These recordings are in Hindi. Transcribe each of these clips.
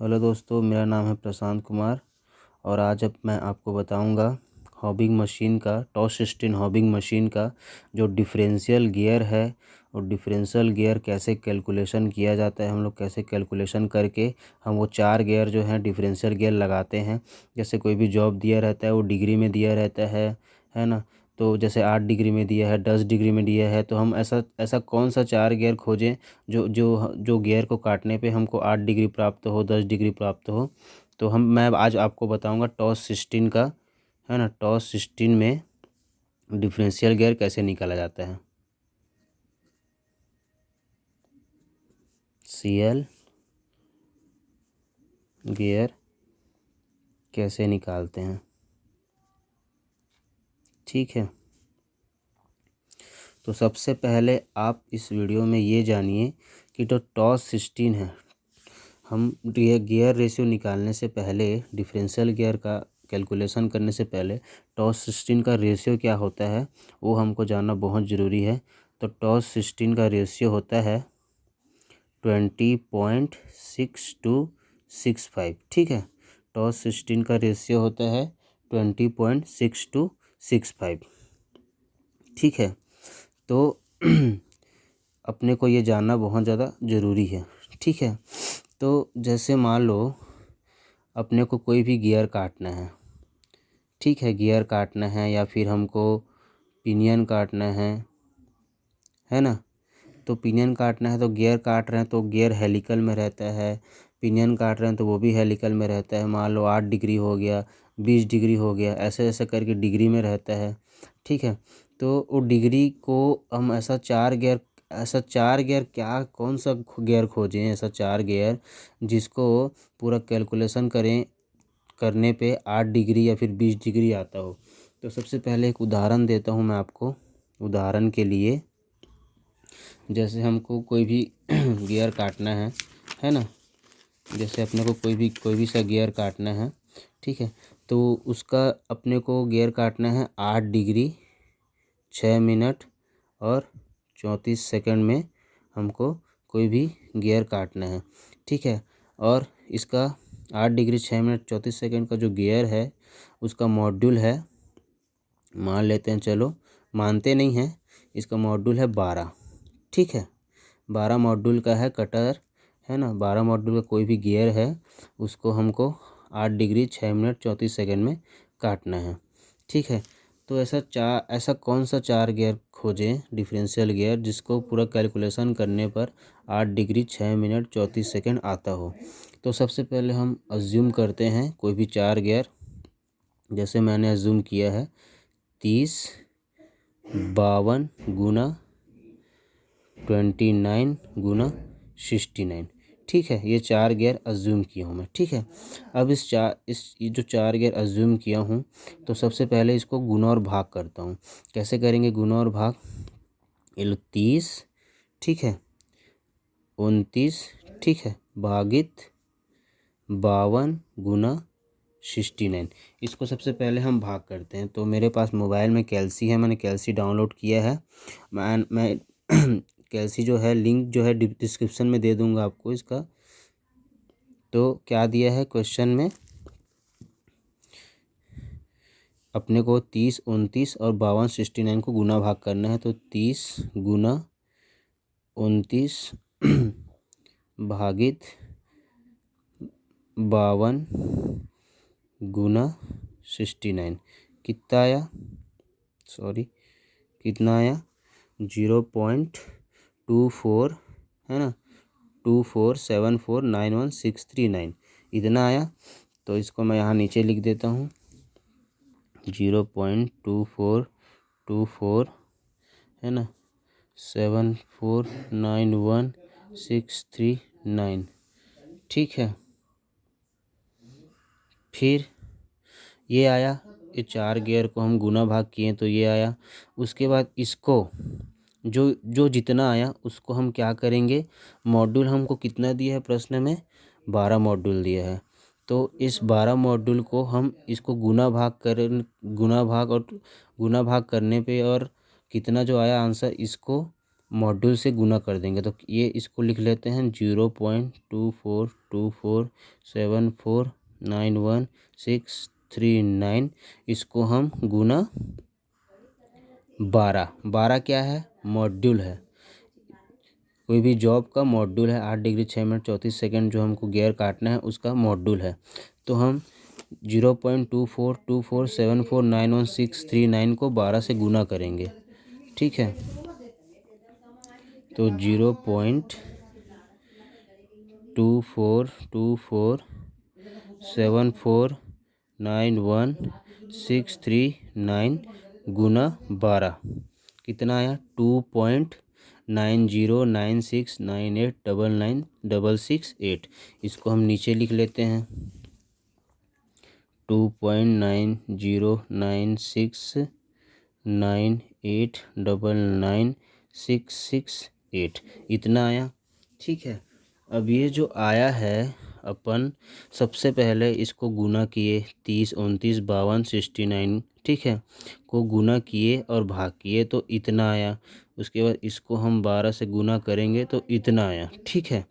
हेलो दोस्तों, मेरा नाम है प्रशांत कुमार और आज अब मैं आपको बताऊंगा हॉबिंग मशीन का टॉस सिस्टीन हॉबिंग मशीन का जो डिफरेंशियल गियर है और डिफरेंशियल गियर कैसे कैलकुलेशन किया जाता है। हम लोग कैसे कैलकुलेशन करके हम वो 4 गियर जो हैं डिफरेंशियल गियर लगाते हैं। जैसे कोई भी जॉब दिया रहता है वो डिग्री में दिया रहता है ना। तो जैसे 8 डिग्री में दिया है, 10 डिग्री में दिया है, तो हम ऐसा ऐसा कौन सा 4 गियर खोजें जो जो जो गियर को काटने पे हमको 8 डिग्री प्राप्त हो, 10 डिग्री प्राप्त हो। तो मैं आज आपको बताऊंगा टॉस सिस्टीन का, है ना। टॉस सिस्टीन में डिफरेंशियल गियर कैसे निकाला जाता है। सीएल गियर कैसे निकालते हैं, ठीक है। तो सबसे पहले आप इस वीडियो में ये जानिए कि जो टॉस सिस्टीन है, हम गियर रेशियो निकालने से पहले, डिफरेंशियल गियर का कैलकुलेशन करने से पहले टॉस सिस्टीन का रेशियो क्या होता है वो हमको जानना बहुत ज़रूरी है। तो टॉस सिस्टीन का रेशियो होता है 20.6265, ठीक है। टॉस सिस्टीन का रेशियो होता है 20.6265, ठीक है। तो अपने को ये जानना बहुत ज़्यादा ज़रूरी है, ठीक है। तो जैसे मान लो अपने को कोई भी गियर काटना है, ठीक है। गियर काटना है या फिर हमको पिनियन काटना है ना। तो पिनियन काटना है तो गियर काट रहे हैं तो गियर हेलिकल में रहता है, पिनियन काट रहे हैं तो वो भी हेलिकल में रहता है। मान लो 8 डिग्री हो गया, 20 डिग्री हो गया, ऐसे ऐसे करके डिग्री में रहता है, ठीक है। तो वो डिग्री को हम ऐसा चार गियर क्या कौन सा गियर खोजें, ऐसा 4 गियर जिसको पूरा कैलकुलेशन करने पे 8 डिग्री या फिर 20 डिग्री आता हो। तो सबसे पहले एक उदाहरण देता हूँ मैं आपको। उदाहरण के लिए जैसे हमको कोई भी गियर काटना है ना। जैसे अपने को कोई भी सा गियर काटना है, ठीक है। तो उसका अपने को गियर काटना है 8 डिग्री 6 मिनट और 34 सेकंड में हमको कोई भी गियर काटना है, ठीक है। और इसका 8 डिग्री 6 मिनट 34 सेकंड का जो गियर है उसका मॉड्यूल है, मान लेते हैं, चलो मानते नहीं हैं, इसका मॉड्यूल है 12, ठीक है। 12 मॉड्यूल का है कटर, है ना। 12 मॉड्यूल का कोई भी गियर है उसको हमको 8 डिग्री 6 मिनट 34 सेकंड में काटना है, ठीक है। तो ऐसा कौन सा 4 गियर खोजें डिफरेंशियल गियर जिसको पूरा कैलकुलेशन करने पर 8 डिग्री 6 मिनट 34 सेकंड आता हो। तो सबसे पहले हम अज्यूम करते हैं कोई भी 4 गियर। जैसे मैंने अज्यूम किया है 30, 52 गुना 29 गुना 69, ठीक है। ये 4 गियर अज्यूम किया हूँ मैं, ठीक है। अब ये जो 4 गियर अज्यूम किया हूँ तो सबसे पहले इसको गुना और भाग करता हूँ। कैसे करेंगे गुना और भाग। ये लो 30, ठीक है, 29, ठीक है, भागित 52 गुना 69। इसको सबसे पहले हम भाग करते हैं। तो मेरे पास मोबाइल में कैल्सी है, मैंने कैल्सी डाउनलोड किया है। मैं कैल्सी जो है लिंक जो है डिस्क्रिप्शन में दे दूंगा आपको इसका। तो क्या दिया है क्वेश्चन में, अपने को 30, 29 और 52 69 को गुना भाग करना है। तो 30 गुना 29 भागित 52 गुना 69 कितना आया, सॉरी कितना आया 0.24, है ना, 247491639 इतना आया। तो इसको मैं यहाँ नीचे लिख देता हूँ 0.2424, है ना, 7491639, ठीक है। फिर ये आया, ये 4 गियर को हम गुना भाग किए तो ये आया। उसके बाद इसको जो जो जितना आया उसको हम क्या करेंगे, मॉड्यूल हमको कितना दिया है प्रश्न में, 12 मॉड्यूल दिया है। तो इस 12 मॉड्यूल को हम इसको गुना भाग करने पे और कितना जो आया आंसर इसको मॉड्यूल से गुना कर देंगे। तो ये इसको लिख लेते हैं 0.2424749169, इसको हम गुना 12। 12 क्या है? मॉड्यूल है। कोई भी जॉब का मॉड्यूल है। 8 डिग्री 6 मिनट 34 सेकेंड जो हमको गियर काटना है उसका मॉड्यूल है। तो हम 0.2424749169 को 12 से गुना करेंगे। ठीक है, तो 0.2424749169 गुना 12 कितना आया? 2.9096989966 इसको हम नीचे लिख लेते हैं। 2.9096989966 इतना आया। ठीक है, अब ये जो आया है अपन सबसे पहले इसको गुना किए 30 29 52 69, ठीक है, को गुना किए और भाग किए तो इतना आया। उसके बाद इसको हम 12 से गुना करेंगे तो इतना आया। ठीक है,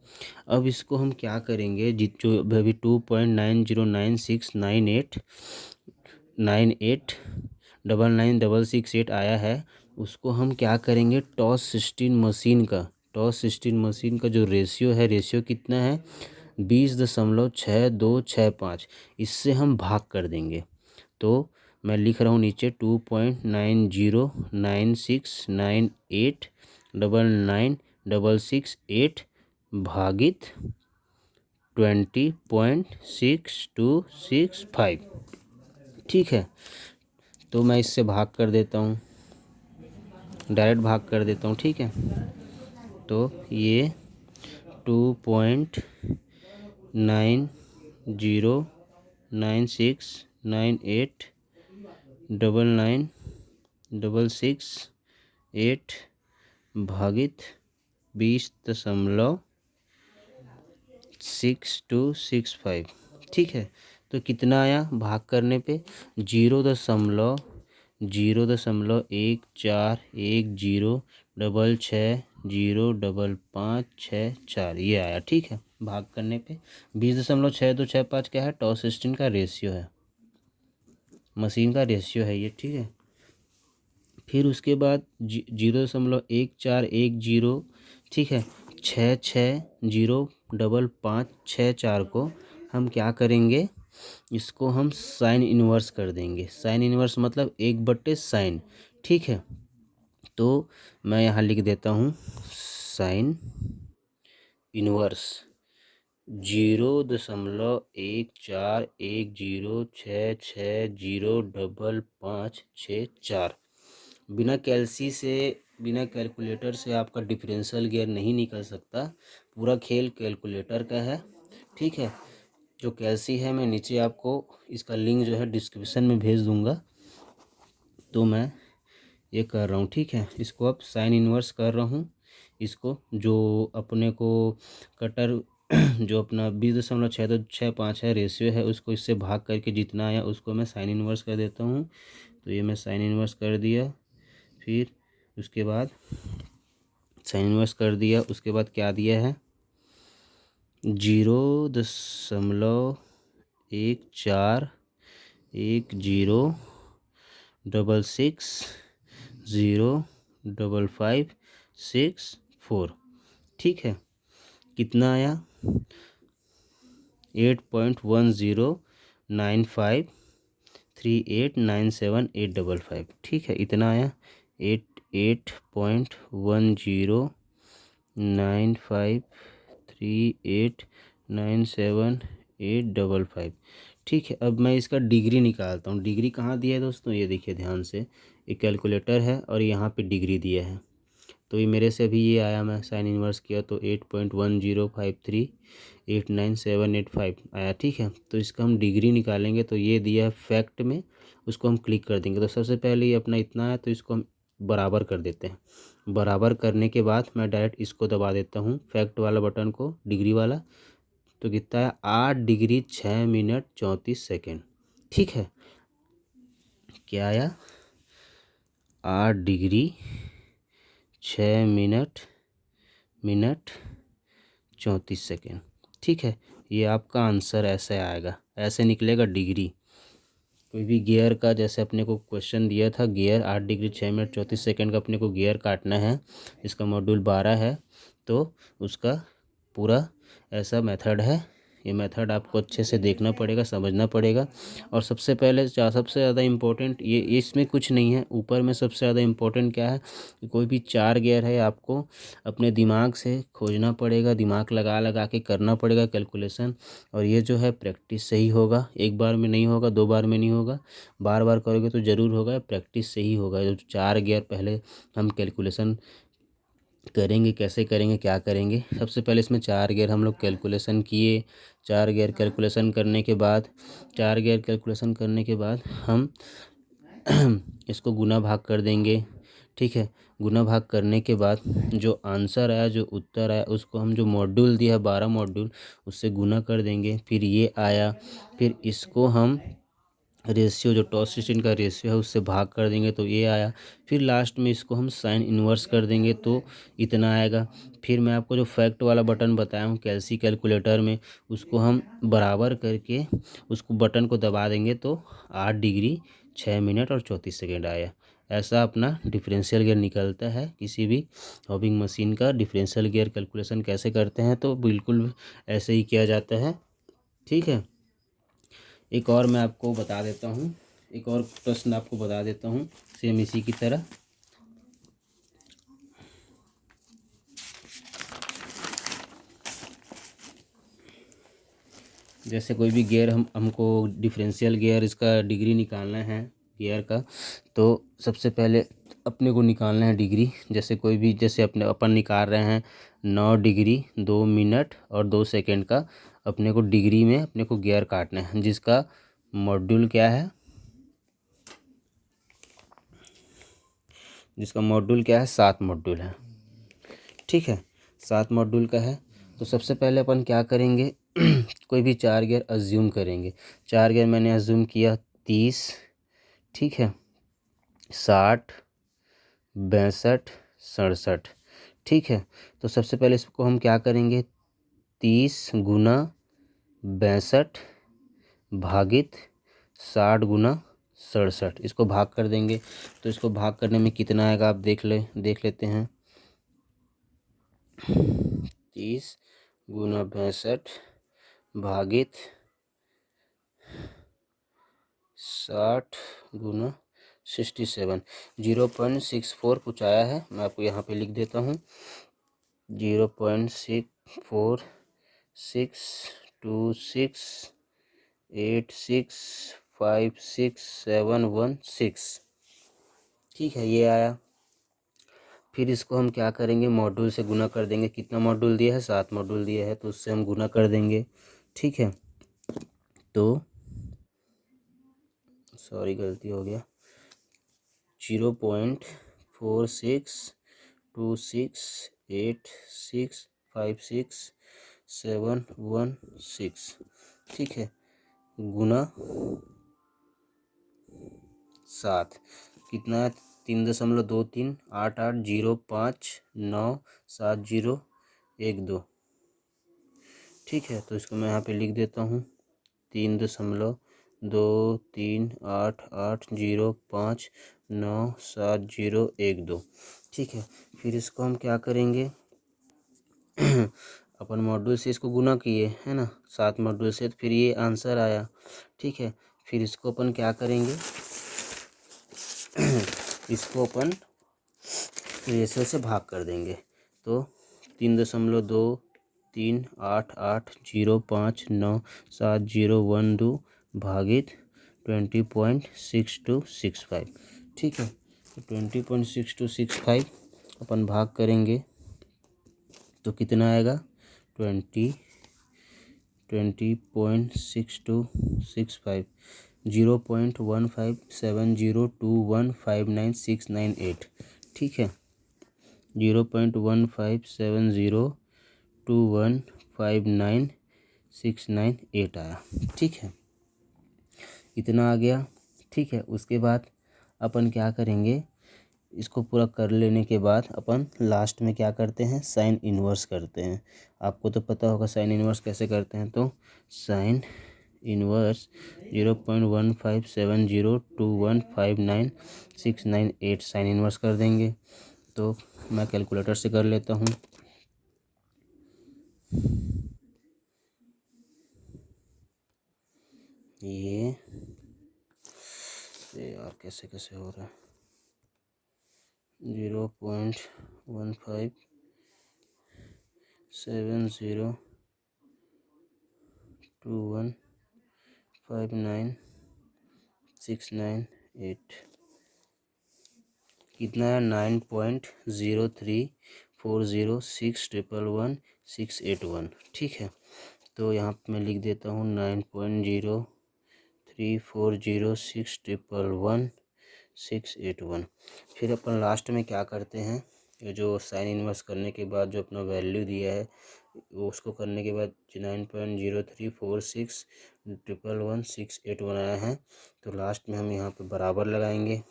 अब इसको हम क्या करेंगे, जो अभी 2.9096989966 आया है उसको हम क्या करेंगे, टॉस 16 मशीन का जो रेशियो कितना है 20.6265, इससे हम भाग कर देंगे। तो मैं लिख रहा हूँ नीचे 2.9096989966 भागित 20.6265। ठीक है, तो मैं इससे भाग कर देता हूँ, डायरेक्ट भाग कर देता हूँ। ठीक है, तो ये 2.9096989966 भागित 20.6265। ठीक है, तो कितना आया भाग करने पे? 0.00140660554 ये आया। ठीक है, भाग करने पे 20.6265 क्या है? टॉस 16 का रेशियो है, मशीन का रेशियो है ये। ठीक है, फिर उसके बाद 0.1410, ठीक है, 660554 को हम क्या करेंगे, इसको हम साइन इन्वर्स कर देंगे। साइन इन्वर्स मतलब 1/sin। ठीक है, तो मैं यहाँ लिख देता हूँ साइन इन्वर्स 0.1410660554। बिना कैलकुलेटर से आपका डिफरेंशियल गियर नहीं निकल सकता, पूरा खेल कैलकुलेटर का है। ठीक है, जो कैल्सी है मैं नीचे आपको इसका लिंक जो है डिस्क्रिप्शन में भेज दूंगा। तो मैं ये कर रहा हूँ। ठीक है, इसको अब साइन इन्वर्स कर रहा हूँ। इसको जो अपने को कटर जो अपना 20.6265 है रेशियो है, उसको इससे भाग करके जितना आया उसको मैं साइन इन्वर्स कर देता हूँ। तो ये मैं साइन इन्वर्स कर दिया। फिर उसके बाद साइन इन्वर्स कर दिया, उसके बाद क्या दिया है 0.1410660554। ठीक है, कितना आया 8.10953897855। ठीक है, इतना आया 8.10953897855। ठीक है, अब मैं इसका डिग्री निकालता हूँ। डिग्री कहाँ दिया है दोस्तों, ये देखिए ध्यान से, एक कैलकुलेटर है और यहाँ पे डिग्री दिया है। तो ये मेरे से अभी ये आया, मैं साइन इन्वर्स किया तो 8.105389785 आया। ठीक है, तो इसका हम डिग्री निकालेंगे तो ये दिया है फैक्ट में, उसको हम क्लिक कर देंगे। तो सबसे पहले ये अपना इतना है तो इसको हम बराबर कर देते हैं। बराबर करने के बाद मैं डायरेक्ट इसको दबा देता हूँ फैक्ट वाला बटन को, डिग्री वाला। तो कितना है 8 डिग्री 6 मिनट 34 सेकेंड। ठीक है, क्या आया 8 डिग्री 6 मिनट 34 सेकेंड। ठीक है, ये आपका आंसर ऐसे आएगा, ऐसे निकलेगा डिग्री। कोई भी गियर का, जैसे अपने को क्वेश्चन दिया था, गियर 8 डिग्री 6 मिनट 34 सेकेंड का अपने को गियर काटना है, इसका मॉड्यूल 12 है, तो उसका पूरा ऐसा मेथड है। ये मेथड आपको अच्छे से देखना पड़ेगा, समझना पड़ेगा। और सबसे पहले सबसे ज़्यादा इम्पोर्टेंट ये, इसमें कुछ नहीं है, ऊपर में सबसे ज़्यादा इम्पोर्टेंट क्या है कि कोई भी 4 गियर है आपको अपने दिमाग से खोजना पड़ेगा, दिमाग लगा लगा के करना पड़ेगा कैलकुलेशन। और ये जो है प्रैक्टिस से ही होगा, एक बार में नहीं होगा, 2 बार में नहीं होगा, बार बार करोगे तो ज़रूर होगा, प्रैक्टिस से ही होगा। जो 4 गियर पहले हम कैलकुलेशन करेंगे, कैसे करेंगे, क्या करेंगे। सबसे पहले इसमें 4 गियर हम लोग कैलकुलेशन किए। 4 गियर कैलकुलेशन करने के बाद 4 गियर कैलकुलेशन करने के बाद हम इसको गुना भाग कर देंगे। ठीक है, गुना भाग करने के बाद जो आंसर आया, जो उत्तर आया, उसको हम जो मॉड्यूल दिया 12 मॉड्यूल, उससे गुना कर देंगे। फिर ये आया, फिर इसको हम रेशियो, जो टॉस सिस्टम का रेशियो है, उससे भाग कर देंगे तो ये आया। फिर लास्ट में इसको हम साइन इन्वर्स कर देंगे तो इतना आएगा। फिर मैं आपको जो फैक्ट वाला बटन बताया हूँ कैलसी कैलकुलेटर में, उसको हम बराबर करके उसको बटन को दबा देंगे तो 8 डिग्री 6 मिनट और 34 सेकेंड आया। ऐसा अपना डिफरेंशियल गियर निकलता है। किसी भी हॉबिंग मशीन का डिफरेंशियल गियर कैलकुलेशन कैसे करते हैं, तो बिल्कुल ऐसे ही किया जाता है। ठीक है, एक और मैं आपको बता देता हूँ, एक और प्रश्न आपको बता देता हूँ, सेम इसी की तरह। जैसे कोई भी गियर हमको डिफरेंशियल गियर, इसका डिग्री निकालना है गियर का, तो सबसे पहले अपने को निकालना है डिग्री। जैसे कोई भी, जैसे अपन निकाल रहे हैं 9 डिग्री 2 मिनट और 2 सेकेंड का, अपने को डिग्री में अपने को गियर काटना है, जिसका मॉड्यूल क्या है, जिसका मॉड्यूल क्या है, 7 मॉड्यूल है। ठीक है, 7 मॉड्यूल का है। तो सबसे पहले अपन क्या करेंगे, कोई भी 4 गियर अज्यूम करेंगे। 4 गियर मैंने अज्यूम किया 30, ठीक है, 60, 62, 67। ठीक है, तो सबसे पहले इसको हम क्या करेंगे, 30 गुना 62 भागित 60 गुना 67, इसको भाग कर देंगे। तो इसको भाग करने में कितना आएगा, आप देख लेते हैं। 30 गुना 62 भागित 60 गुना 67, 0.64 कुछ आया है, मैं आपको यहाँ पे लिख देता हूँ। 0.642686565716। ठीक है, ये आया। फिर इसको हम क्या करेंगे, मॉड्यूल से गुना कर देंगे। कितना मॉड्यूल दिया है, 7 मॉड्यूल दिया है, तो उससे हम गुना कर देंगे। ठीक है, तो सॉरी गलती हो गया, 0.462686561716। ठीक है, गुना 7 कितना है, 3.2388059701 2। ठीक है, तो इसको मैं यहाँ पे लिख देता हूँ, 3.2388059701 2। ठीक है, फिर इसको हम क्या करेंगे, अपन मॉड्यूल से इसको गुना किए है ना, 7 मॉड्यूल से, तो फिर ये आंसर आया। ठीक है, फिर इसको अपन क्या करेंगे, इसको अपन रेशो से भाग कर देंगे। तो 3.2388059701 2 भागित 20.6265। ठीक है, तो 20.6265 अपन भाग करेंगे तो कितना आएगा, 20.6265 0.157021599698। ठीक है, 0.157021599698 आया। ठीक है, इतना आ गया। ठीक है, उसके बाद अपन क्या करेंगे, इसको पूरा कर लेने के बाद अपन लास्ट में क्या करते हैं, साइन इन्वर्स करते हैं। आपको तो पता होगा साइन इन्वर्स कैसे करते हैं। तो साइन इन्वर्स 0.1570215969 साइन इन्वर्स कर देंगे। तो मैं कैलकुलेटर से कर लेता हूँ। ये यार कैसे कैसे हो रहा है, 0.1570215969 कितना है, 9.03406111 ठीक है। तो यहाँ पे मैं लिख देता हूँ 9.03406111 फिर अपन लास्ट में क्या करते हैं, ये जो साइन इन्वर्स करने के बाद जो अपना वैल्यू दिया है वो उसको करने के बाद 9.0346111681 आया है। तो लास्ट में हम यहाँ पे बराबर लगाएंगे।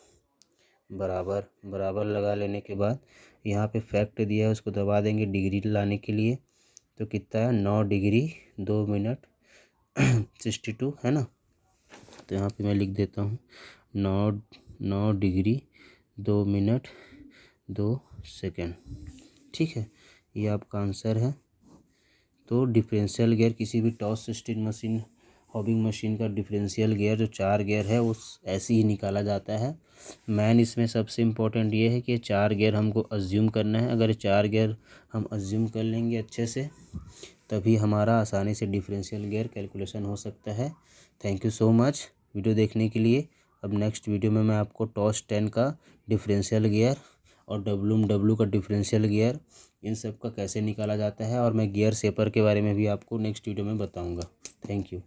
बराबर लगा लेने के बाद यहाँ पे फैक्ट दिया है उसको दबा देंगे डिग्री लाने के लिए। तो कितना है, 9 डिग्री 2 मिनट 62 है ना। तो यहाँ पे मैं लिख देता हूँ 9 डिग्री 2 मिनट 2 सेकेंड ठीक है। ये आपका आंसर है। तो डिफरेंशियल गियर किसी भी toss system machine, hobbing machine का डिफरेंशियल गियर जो 4 गियर है उस ऐसे ही निकाला जाता है। मैन इसमें सबसे इम्पोर्टेंट ये है कि 4 गियर हमको अज्यूम करना है। अगर 4 गियर हम अज्यूम कर लेंगे अच्छे से तभी हमारा आसानी से डिफरेंशियल गियर कैलकुलेशन हो सकता है। Thank you so much video देखने के लिए। अब नेक्स्ट वीडियो में मैं आपको टॉस 10 का डिफरेंशियल गियर और WM का डिफरेंशियल गियर इन सब का कैसे निकाला जाता है और मैं गियर शेपर के बारे में भी आपको नेक्स्ट वीडियो में बताऊंगा। Thank you.